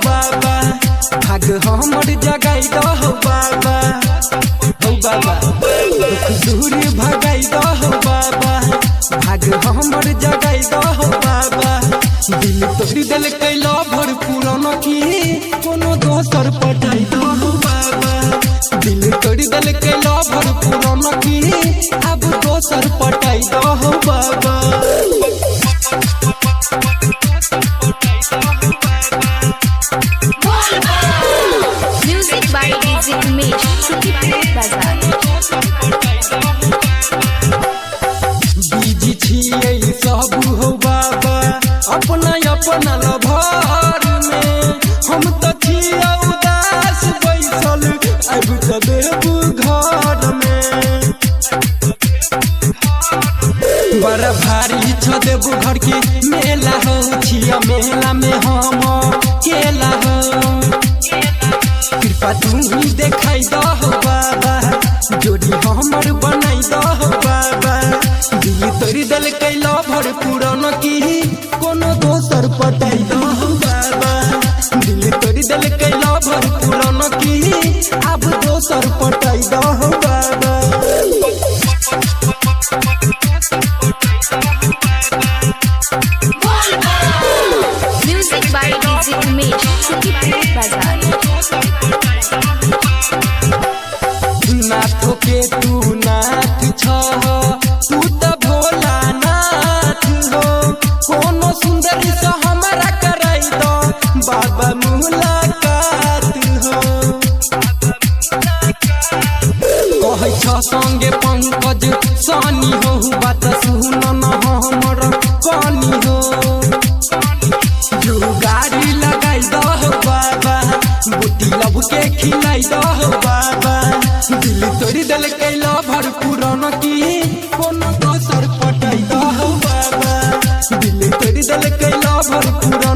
बाबा, भाग हमर जगाई दहो बाबा, हो बाबा दुख दूर भगाई दहो बाबा, भाग हमर जगाई दहो बाबा। दिल तोड़ दिल कैला भर पूरन की कोनो दोसर पटाई दहो बाबा, दिल तोड़ दिल कैला भर पूरन की अब दोसर पटाई दहो बाबा। Music by DJ Umesh, Shukipur Bazaar। Busy छियै सब हो बाबा, अपना अपना लभार में, हम तो छियै उदास बैसल, अब तो देबू घर में। बड़ा भारी छ देबू घर के मेला हो, छिया मेला में हम केला हो, कृपा तू ही देखाई दहो बाबा, जोड़ी हमर बनाई दहो बाबा। दिल तोड़ दिल कैला भर पूरन की कोनो दोसर पटाई दहो बाबा, दिल तोड़ दिल कैला भर पूरन की अब दोसर पटाई दहो बाबा। Music by DJ Umesh, Shukipur Bazaar। नाथो के तू नाथ छ, तू तो भोला नाथ हो, कोनो सुंदर सा हमारा कराई दो बाबा मुलाकात हो। कहै छ संगे पंकज सानी हो, बात सुन न हमर कानी हो, जो गाड़ी लगाई दहो बाबा, बूटी लब के खिलाई दहो बाबा। दिल तोड़ दिल कैला भर पूरन की कोनो दोसर पटाई दहो बाबा, दिल तोड़ दिल कैला भर पूरन